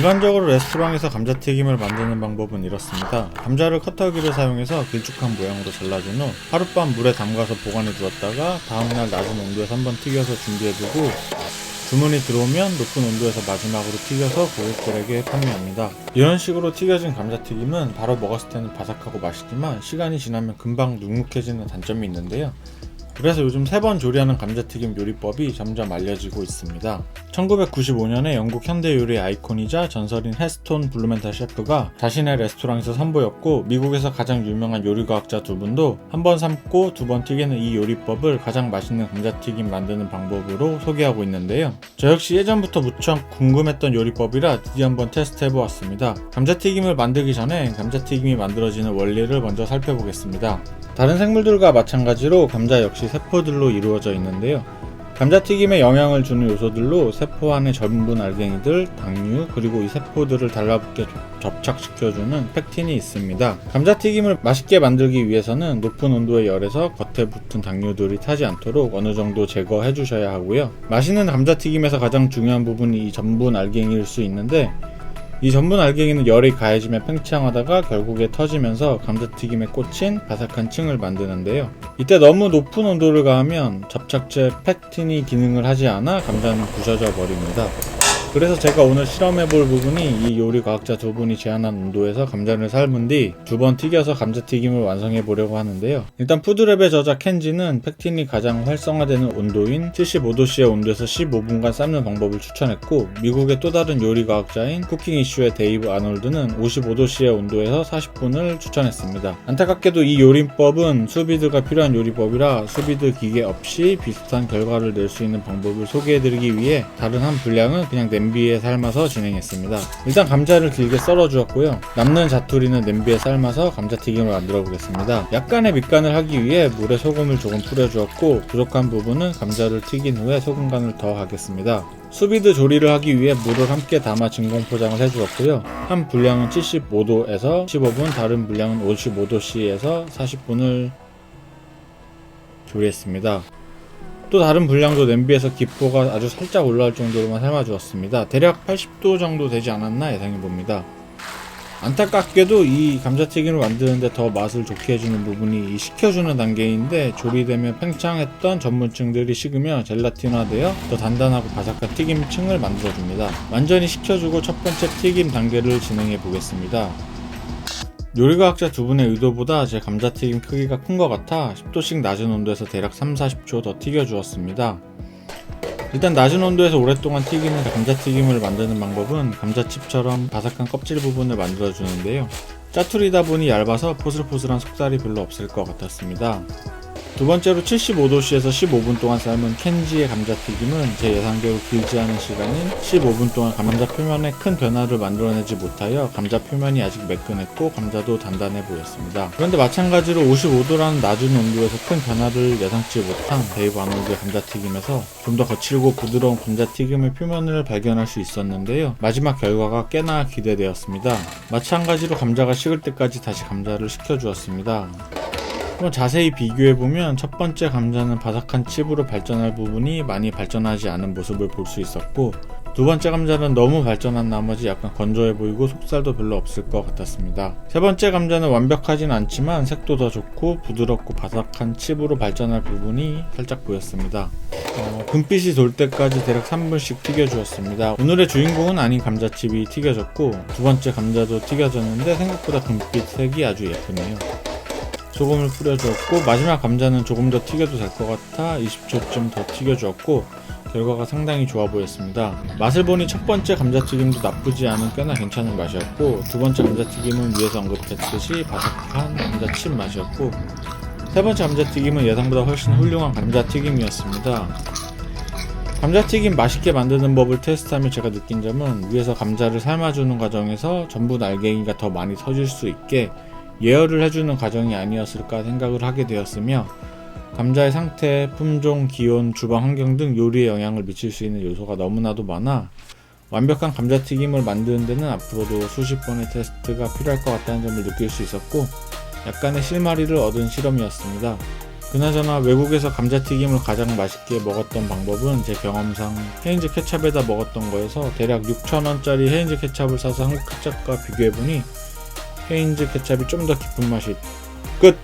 일반적으로 레스토랑에서 감자튀김을 만드는 방법은 이렇습니다. 감자를 커터기를 사용해서 길쭉한 모양으로 잘라준 후 하룻밤 물에 담가서 보관해 두었다가 다음날 낮은 온도에서 한번 튀겨서 준비해두고 주문이 들어오면 높은 온도에서 마지막으로 튀겨서 고객들에게 판매합니다. 이런 식으로 튀겨진 감자튀김은 바로 먹었을 때는 바삭하고 맛있지만 시간이 지나면 금방 눅눅해지는 단점이 있는데요. 그래서 요즘 3번 조리하는 감자튀김 요리법이 점점 알려지고 있습니다. 1995년에 영국 현대 요리의 아이콘이자 전설인 헥스톤 블루멘탈 셰프가 자신의 레스토랑에서 선보였고, 미국에서 가장 유명한 요리과학자 두 분도 한 번 삶고 2번 튀기는 이 요리법을 가장 맛있는 감자튀김 만드는 방법으로 소개하고 있는데요. 저 역시 예전부터 무척 궁금했던 요리법이라 드디어 한번 테스트해보았습니다. 감자튀김을 만들기 전에 감자튀김이 만들어지는 원리를 먼저 살펴보겠습니다. 다른 생물들과 마찬가지로 감자 역시 세포들로 이루어져 있는데요. 감자튀김에 영향을 주는 요소들로 세포 안의 전분 알갱이들, 당류, 그리고 이 세포들을 달라붙게 접착시켜주는 팩틴이 있습니다. 감자튀김을 맛있게 만들기 위해서는 높은 온도의 열에서 겉에 붙은 당류들이 타지 않도록 어느 정도 제거해 주셔야 하고요. 맛있는 감자튀김에서 가장 중요한 부분이 이 전분 알갱이일 수 있는데, 이 전분 알갱이는 열이 가해지며 팽창하다가 결국에 터지면서 감자튀김에 꽂힌 바삭한 층을 만드는데요. 이때 너무 높은 온도를 가하면 접착제 팩틴이 기능을 하지 않아 감자는 부셔져 버립니다. 그래서 제가 오늘 실험해볼 부분이 이 요리 과학자 두 분이 제안한 온도에서 감자를 삶은 뒤 2번 튀겨서 감자튀김을 완성해보려고 하는데요. 일단 푸드랩의 저자 켄지는 팩틴이 가장 활성화되는 온도인 75도씨의 온도에서 15분간 삶는 방법을 추천했고, 미국의 또 다른 요리 과학자인 쿠킹 이슈의 데이브 아놀드는 55도씨의 온도에서 40분을 추천했습니다. 안타깝게도 이 요리법은 수비드가 필요한 요리법이라 수비드 기계 없이 비슷한 결과를 낼 수 있는 방법을 소개해드리기 위해 다른 한 분량은 그냥 냄비에 삶아서 진행했습니다. 일단 감자를 길게 썰어 주었고요. 남는 자투리는 냄비에 삶아서 감자튀김을 만들어 보겠습니다. 약간의 밑간을 하기 위해 물에 소금을 조금 뿌려 주었고, 부족한 부분은 감자를 튀긴 후에 소금간을 더 하겠습니다. 수비드 조리를 하기 위해 물을 함께 담아 진공 포장을 해주었고요. 한 분량은 75도에서 15분, 다른 분량은 55도씨에서 40분을 조리했습니다. 또 다른 분량도 냄비에서 기포가 아주 살짝 올라올 정도로만 삶아주었습니다. 대략 80도 정도 되지 않았나 예상해봅니다. 안타깝게도 이 감자튀김을 만드는데 더 맛을 좋게 해주는 부분이 이 식혀주는 단계인데, 조리되면 팽창했던 전분층들이 식으며 젤라틴화되어 더 단단하고 바삭한 튀김층을 만들어줍니다. 완전히 식혀주고 첫 번째 튀김 단계를 진행해 보겠습니다. 요리과학자 두 분의 의도보다 제 감자튀김 크기가 큰 것 같아 10도씩 낮은 온도에서 대략 3-40초 더 튀겨주었습니다. 일단 낮은 온도에서 오랫동안 튀기는 감자튀김을 만드는 방법은 감자칩처럼 바삭한 껍질 부분을 만들어주는데요. 짜투리다 보니 얇아서 포슬포슬한 속살이 별로 없을 것 같았습니다. 두 번째로 75도씨에서 15분 동안 삶은 켄지의 감자튀김은 제 예상대로 길지 않은 시간인 15분 동안 감자 표면에 큰 변화를 만들어내지 못하여 감자 표면이 아직 매끈했고 감자도 단단해 보였습니다. 그런데 마찬가지로 55도라는 낮은 온도에서 큰 변화를 예상치 못한 데이브 아놀드의 감자튀김에서 좀 더 거칠고 부드러운 감자튀김의 표면을 발견할 수 있었는데요. 마지막 결과가 꽤나 기대되었습니다. 마찬가지로 감자가 식을 때까지 다시 감자를 식혀주었습니다. 한번 자세히 비교해보면 첫 번째 감자는 바삭한 칩으로 발전할 부분이 많이 발전하지 않은 모습을 볼 수 있었고, 두 번째 감자는 너무 발전한 나머지 약간 건조해 보이고 속살도 별로 없을 것 같았습니다. 세 번째 감자는 완벽하진 않지만 색도 더 좋고 부드럽고 바삭한 칩으로 발전할 부분이 살짝 보였습니다. 금빛이 돌 때까지 대략 3분씩 튀겨주었습니다. 오늘의 주인공은 아닌 감자칩이 튀겨졌고, 두 번째 감자도 튀겨졌는데 생각보다 금빛 색이 아주 예쁘네요. 소금을 뿌려주었고, 마지막 감자는 조금 더 튀겨도 될 것 같아 20초쯤 더 튀겨주었고, 결과가 상당히 좋아 보였습니다. 맛을 보니 첫 번째 감자튀김도 나쁘지 않은 꽤나 괜찮은 맛이었고, 두 번째 감자튀김은 위에서 언급했듯이 바삭한 감자칩 맛이었고, 세 번째 감자튀김은 예상보다 훨씬 훌륭한 감자튀김이었습니다. 감자튀김 맛있게 만드는 법을 테스트하며 제가 느낀 점은, 위에서 감자를 삶아주는 과정에서 전분 알갱이가 더 많이 터질 수 있게 예열을 해주는 과정이 아니었을까 생각을 하게 되었으며, 감자의 상태, 품종, 기온, 주방 환경 등 요리에 영향을 미칠 수 있는 요소가 너무나도 많아 완벽한 감자튀김을 만드는 데는 앞으로도 수십 번의 테스트가 필요할 것 같다는 점을 느낄 수 있었고, 약간의 실마리를 얻은 실험이었습니다. 그나저나 외국에서 감자튀김을 가장 맛있게 먹었던 방법은 제 경험상 헤인즈 케찹에다 먹었던 거여서 대략 6,000원짜리 헤인즈 케찹을 사서 한국 케찹과 비교해보니 헤인즈 케찹이 좀 더 깊은 맛이 끝!